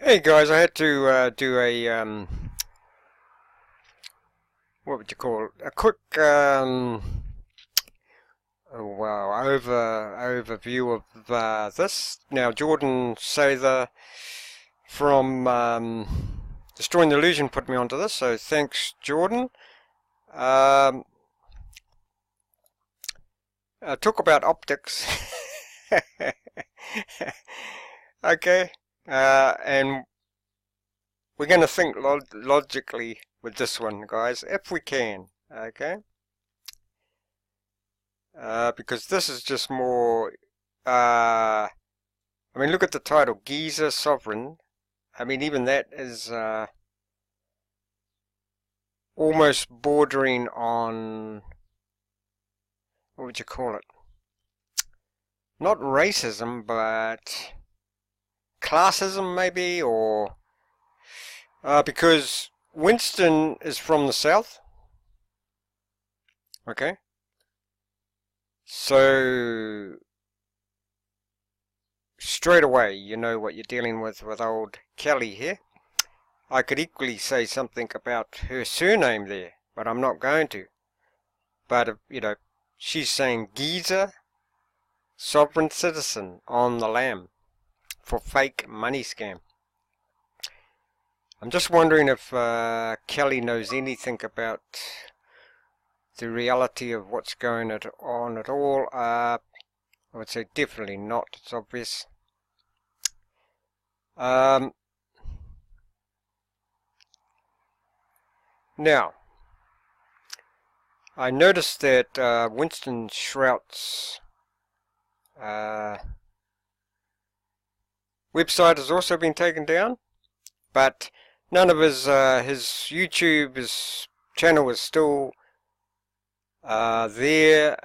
Hey guys, I had to do a what would you call it? A quick overview of this. Now, Jordan Sather from Destroying the Illusion put me onto this, so thanks, Jordan. Talk about optics. Okay, and we're going to think logically with this one, guys, if we can, okay? Because this is just more, I mean, look at the title, Giza Sovereign. I mean, even that is almost bordering on, what would you call it? Not racism, but classism maybe, or because Winston is from the South, okay? So straight away you know what you're dealing with old Kelly here. I could equally say something about her surname there, but I'm not going to. But you know, she's saying Giza sovereign citizen on the lam for fake money scam. I'm just wondering if Kelly knows anything about the reality of what's going on at all. I would say definitely not, it's obvious. Now, I noticed that Winston Shrout's website has also been taken down, but none of his YouTube channel is still there.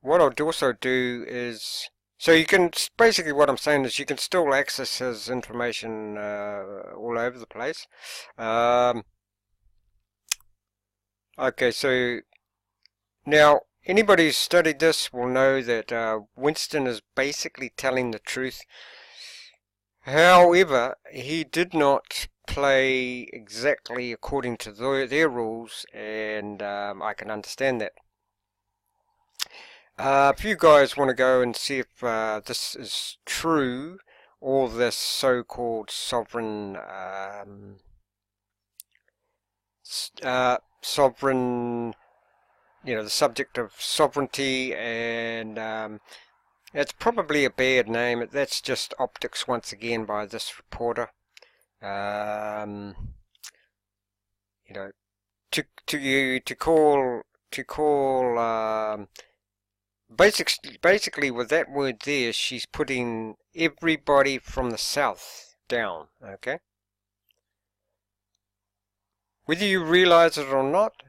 What I'll also do is, so you can, basically what I'm saying is you can still access his information all over the place. Okay, so now anybody who's studied this will know that Winston is basically telling the truth. However, he did not play exactly according to their rules, and I can understand that. If you guys want to go and see if this is true, all this so-called sovereign you know, the subject of sovereignty, and it's probably a bad name. That's just optics once again by this reporter. You know, to call basically with that word there, she's putting everybody from the South down. Okay. Whether you realize it or not,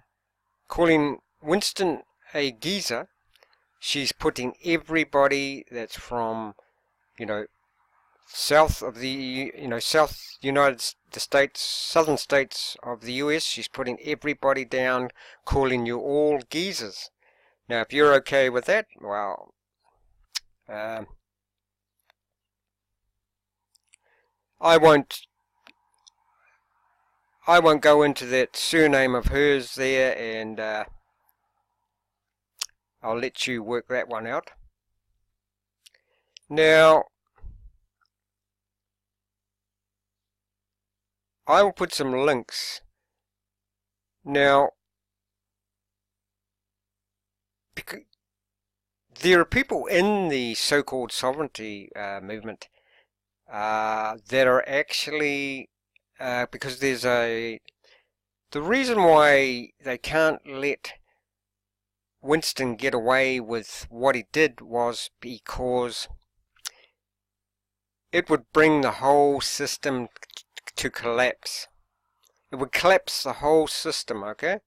calling Winston a geezer, she's putting everybody that's from, you know, south of the, South United States, southern states of the US, she's putting everybody down, calling you all geezers. Now, if you're okay with that, well, I won't go into that surname of hers there, and I'll let you work that one out. Now, I will put some links. Now, because there are people in the so-called sovereignty movement that are actually, because there's the reason why they can't let Winston get away with what he did was because it would bring the whole system to collapse. It would collapse the whole system, okay?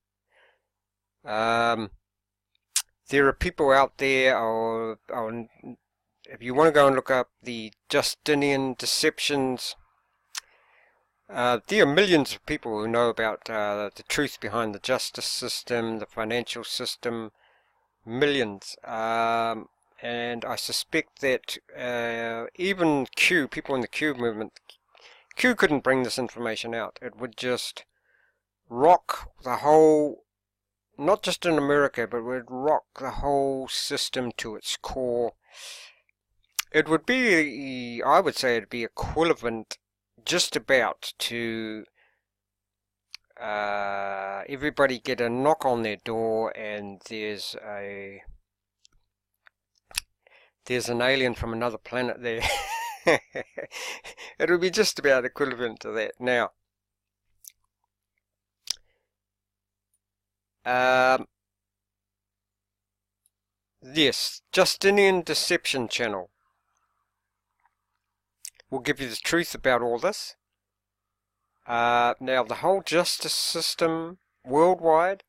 There are people out there, or if you want to go and look up the Justinian deceptions, there are millions of people who know about the truth behind the justice system, the financial system, millions. and I suspect that even Q, people in the Q movement, Q couldn't bring this information out. It would just rock the whole, not just in America, but it would rock the whole system to its core. It would be, I would say it'd be equivalent just about to everybody get a knock on their door and there's an alien from another planet there. It would be just about equivalent to that. Now, yes, Justinian Deception Channel will give you the truth about all this. Now, the whole justice system worldwide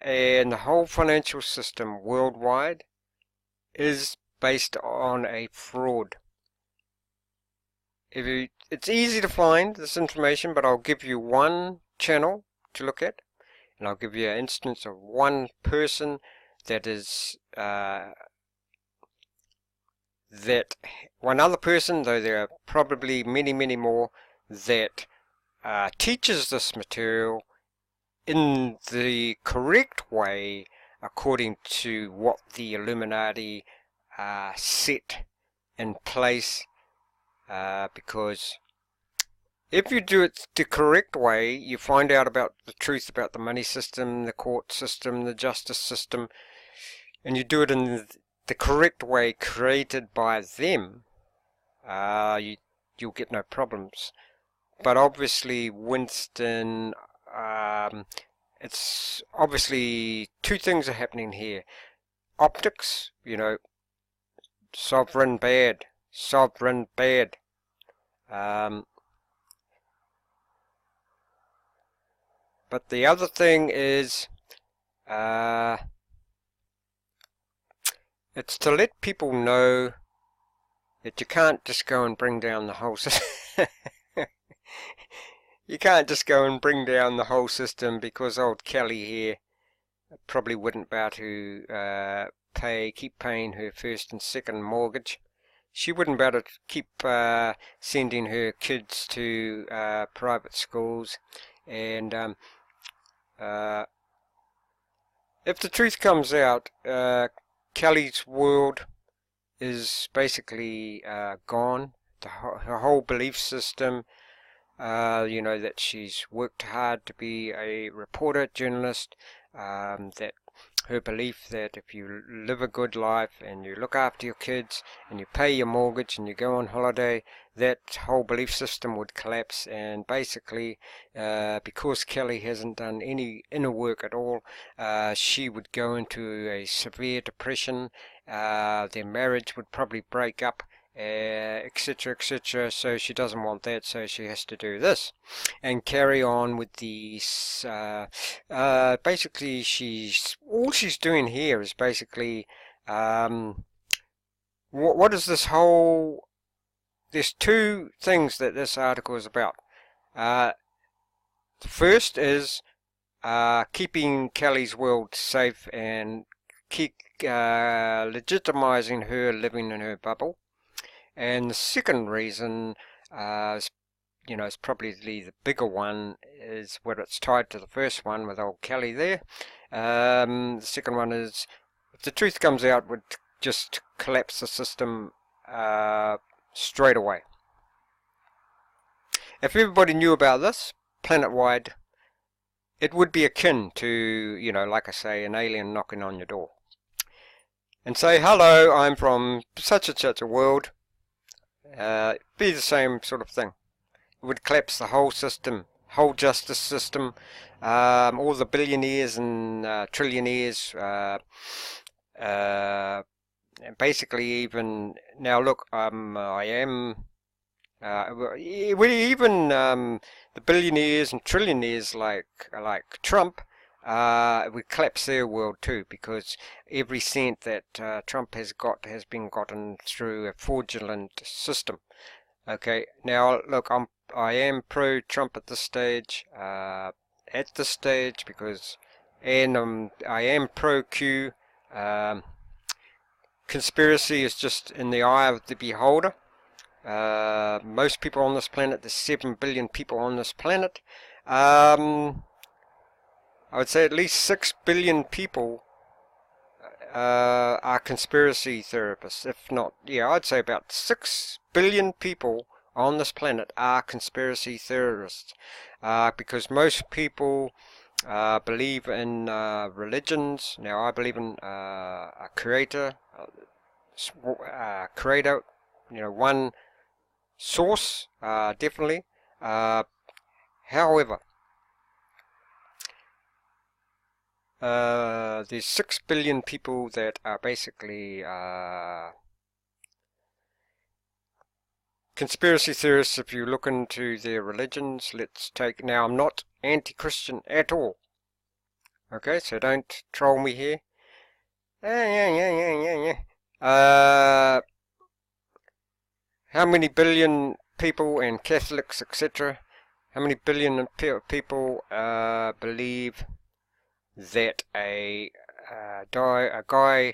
and the whole financial system worldwide is based on a fraud. It's easy to find this information, but I'll give you one channel to look at, and I'll give you an instance of one person that is one other person, though there are probably many, many more, that teaches this material in the correct way according to what the Illuminati set in place, because if you do it the correct way, you find out about the truth about the money system, the court system, the justice system, and you do it in the correct way created by them, you'll get no problems. But obviously, Winston, it's obviously two things are happening here. Optics, sovereign bad. Sovereign bad. But the other thing is, it's to let people know that you can't just go and bring down the whole system. You can't just go and bring down the whole system because old Kelly here probably wouldn't be able to keep paying her first and second mortgage. She wouldn't be able to keep sending her kids to private schools. And if the truth comes out, Kelly's world is basically gone. Her whole belief system, that she's worked hard to be a reporter, journalist, that her belief that if you live a good life and you look after your kids and you pay your mortgage and you go on holiday, that whole belief system would collapse. And basically, because Kelly hasn't done any inner work at all, she would go into a severe depression. Their marriage would probably break up, etc., etc. So she doesn't want that, so she has to do this and carry on with these. Basically, all she's doing here is basically what is this whole. There's two things that this article is about. The first is keeping Kelly's world safe and keep legitimizing her living in her bubble. And the second reason, is probably the bigger one, is where it's tied to the first one with old Kelly there. The second one is, if the truth comes out, would just collapse the system straight away. If everybody knew about this, planet-wide, it would be akin to, like I say, an alien knocking on your door and say, hello, I'm from such and such a world. Be the same sort of thing. It would collapse the whole system, whole justice system, all the billionaires and trillionaires, and basically even now. Look, I am even the billionaires and trillionaires like Trump. We collapse their world too, because every cent that Trump has been gotten through a fraudulent system. Okay, now look, I am pro Trump at this stage. Because, and I am pro Q. conspiracy is just in the eye of the beholder. Most people on this planet, there's 7 billion people on this planet. I would say at least 6 billion people are conspiracy theorists. If not, yeah, I'd say about 6 billion people on this planet are conspiracy theorists. Because most people believe in religions. Now, I believe in a creator, you know, one source, definitely. However, there's 6 billion people that are basically conspiracy theorists. If you look into their religions, let's take, now I'm not anti-Christian at all, okay, so don't troll me here. How many billion people and Catholics, etc., how many billion people believe that a guy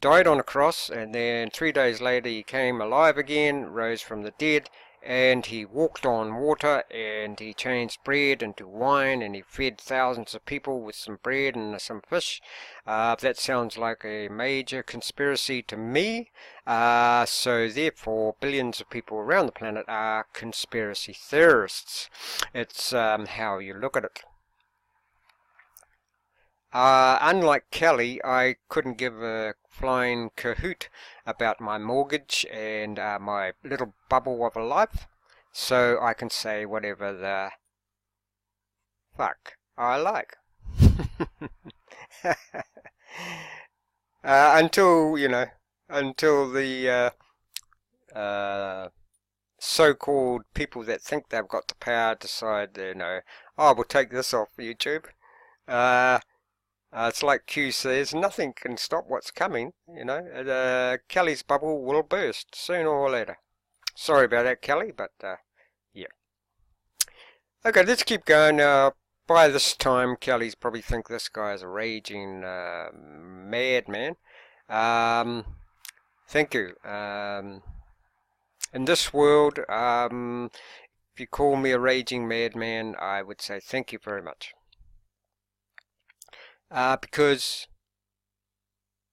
died on a cross, and then 3 days later he came alive again, rose from the dead, and he walked on water, and he changed bread into wine, and he fed thousands of people with some bread and some fish? That sounds like a major conspiracy to me. So therefore billions of people around the planet are conspiracy theorists. It's how you look at it. Unlike Kelly, I couldn't give a flying cahoot about my mortgage and my little bubble of a life, so I can say whatever the fuck I like. Until, you know, until the so-called people that think they've got the power decide, you know, oh, we'll take this off YouTube. It's like Q says, nothing can stop what's coming, you know. Kelly's bubble will burst sooner or later. Sorry about that, Kelly, but yeah. Okay, let's keep going. By this time, Kelly's probably think this guy is a raging madman. Thank you. In this world, if you call me a raging madman, I would say thank you very much. Because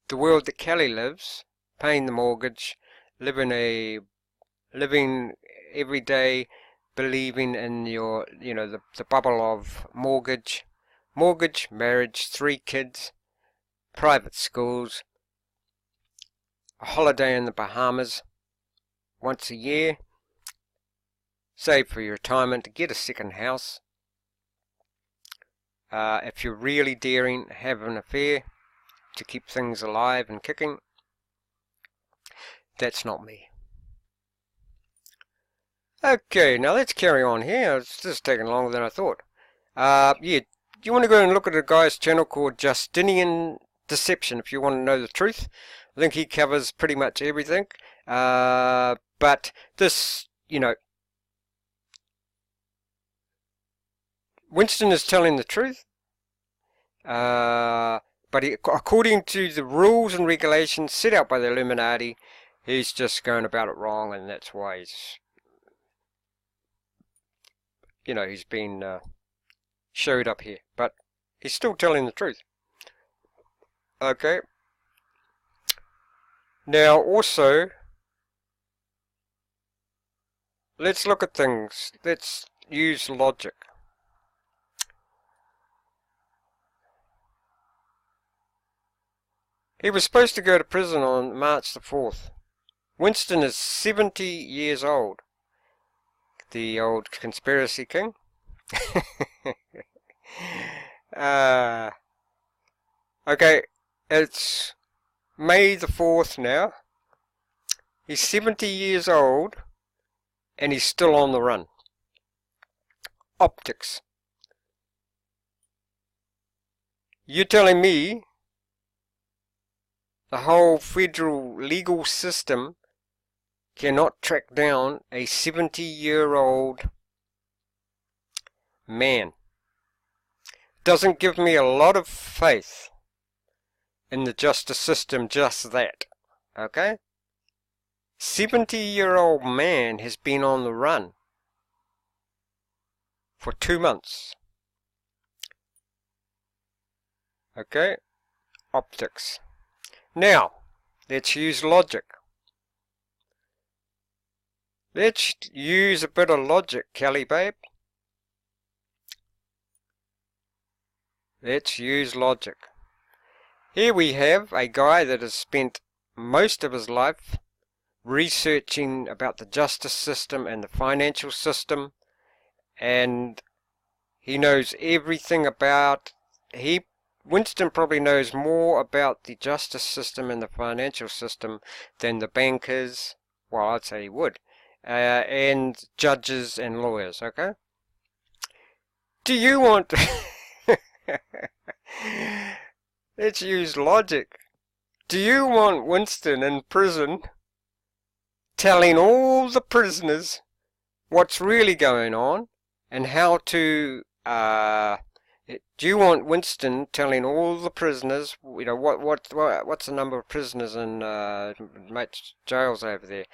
the world that Kelly lives, paying the mortgage, living every day, believing in your, you know, the bubble of mortgage, marriage, 3 kids, private schools, a holiday in the Bahamas once a year, save for your retirement, to get a second house. If you're really daring, have an affair to keep things alive and kicking. That's not me. Okay, now let's carry on here. It's just taking longer than I thought. Yeah, you want to go and look at a guy's channel called Justinian Deception if you want to know the truth. I think he covers pretty much everything. But this, you know, Winston is telling the truth, but according to the rules and regulations set out by the Illuminati, he's just going about it wrong, and that's why he's, you know, he's been showed up here. But he's still telling the truth. Okay. Now also, let's look at things. Let's use logic. He was supposed to go to prison on March the 4th. Winston is 70 years old. The old conspiracy king. Okay, it's May the 4th now. He's 70 years old and he's still on the run. Optics. You're telling me the whole federal legal system cannot track down a 70-year-old man? Doesn't give me a lot of faith in the justice system, just that. Okay? 70-year-old man has been on the run for 2 months. Okay? Optics. Now, let's use logic. Let's use a bit of logic, Kelly babe. Let's use logic. Here we have a guy that has spent most of his life researching about the justice system and the financial system, and he knows everything about, Winston probably knows more about the justice system and the financial system than the bankers, well, I'd say he would, and judges and lawyers, okay? Do you want let's use logic. Do you want Winston in prison telling all the prisoners what's really going on and how to do you want Winston telling all the prisoners, you know, what's the number of prisoners in mate's jails over there?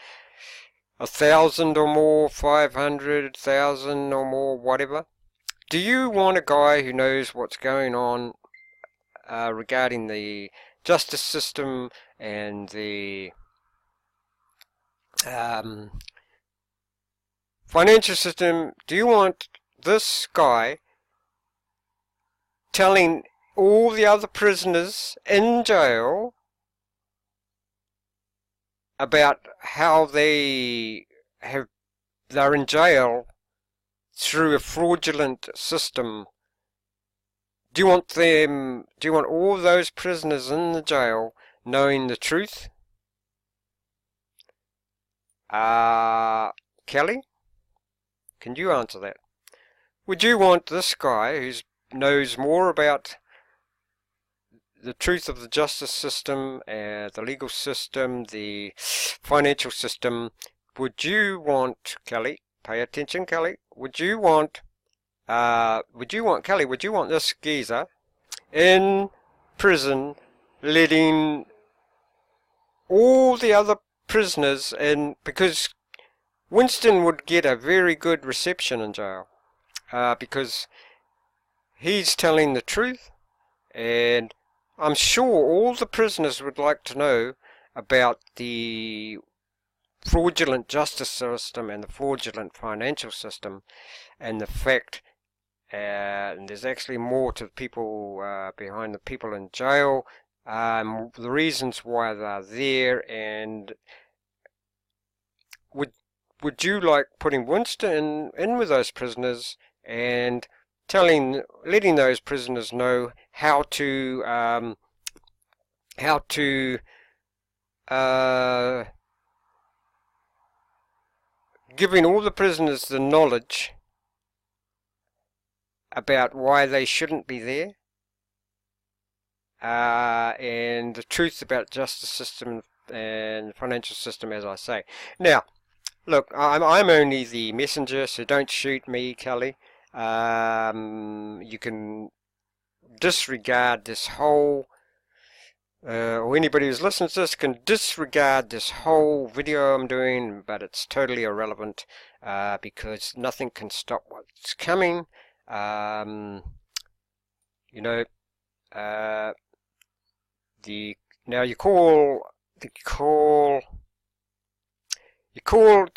1,000 or more, 500,000 or more, whatever. Do you want a guy who knows what's going on regarding the justice system and the financial system? Do you want this guy telling all the other prisoners in jail about how they're in jail through a fraudulent system? Do you want all those prisoners in the jail knowing the truth? Kelly, can you answer that? Would you want this guy who knows more about the truth of the justice system, the legal system, the financial system, would you want, Kelly, pay attention, Kelly, would you want this geezer in prison letting all the other prisoners in, because Winston would get a very good reception in jail, because he's telling the truth, and I'm sure all the prisoners would like to know about the fraudulent justice system and the fraudulent financial system, and the fact, and there's actually more to the people behind the people in jail, the reasons why they're there, and would you like putting Winston in with those prisoners and letting those prisoners know how to giving all the prisoners the knowledge about why they shouldn't be there, and the truth about justice system and financial system, as I say. Now, look, I'm only the messenger, so don't shoot me, Kelly. You can disregard this whole, or anybody who's listening to this can disregard this whole video I'm doing, but it's totally irrelevant, because nothing can stop what's coming. You know, now you call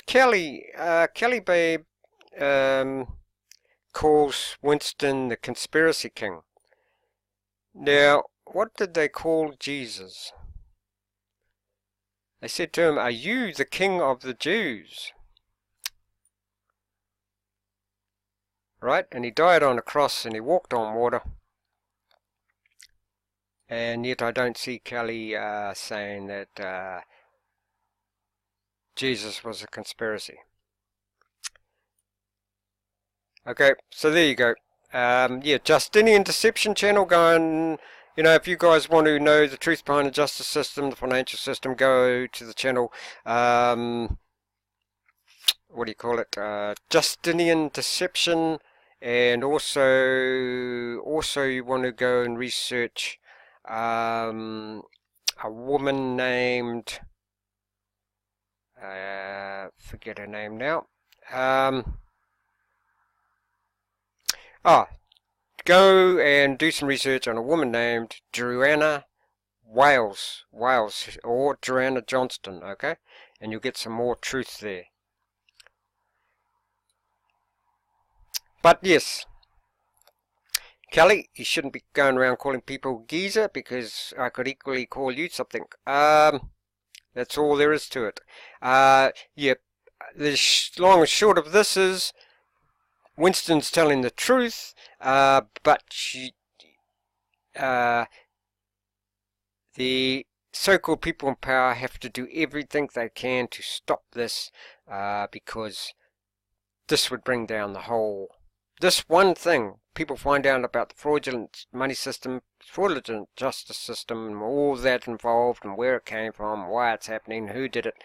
Kelly, Kelly babe, calls Winston the conspiracy king. Now, what did they call Jesus? They said to him, "Are you the king of the Jews?" Right? And he died on a cross and he walked on water. And yet I don't see Kelly saying that Jesus was a conspiracy. Okay, so there you go. Yeah, Justinian Deception channel, going, you know, if you guys want to know the truth behind the justice system, the financial system, go to the channel. What do you call it? Justinian Deception, and also you want to go and research a woman named forget her name now. Go and do some research on a woman named Joanna Wales, or Joanna Johnston, okay? And you'll get some more truth there. But yes, Kelly, you shouldn't be going around calling people geezer, because I could equally call you something. That's all there is to it. Yeah, the long and short of this is Winston's telling the truth, but the so-called people in power have to do everything they can to stop this, because this would bring down the whole... This one thing, people find out about the fraudulent money system, fraudulent justice system, and all that involved, and where it came from, why it's happening, who did it,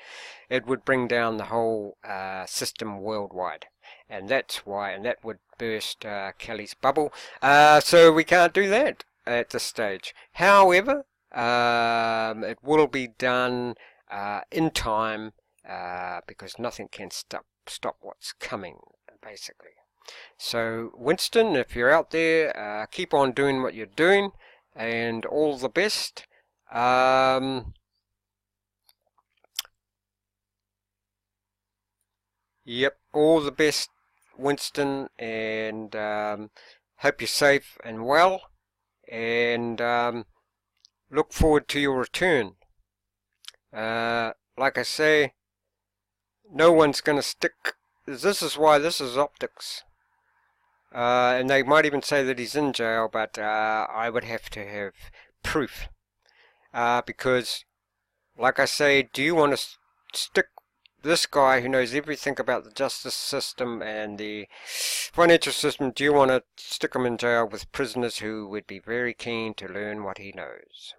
it would bring down the whole system worldwide. And that's why, and that would burst Kelly's bubble. So we can't do that at this stage. However, it will be done in time, because nothing can stop what's coming, basically. So Winston, if you're out there, keep on doing what you're doing, and all the best. Yep, all the best, Winston, and hope you're safe and well, and look forward to your return. Like I say, no one's going to stick. This is why this is optics. And they might even say that he's in jail, but I would have to have proof. Because, like I say, do you want to stick this guy who knows everything about the justice system and the financial system, do you want to stick him in jail with prisoners who would be very keen to learn what he knows?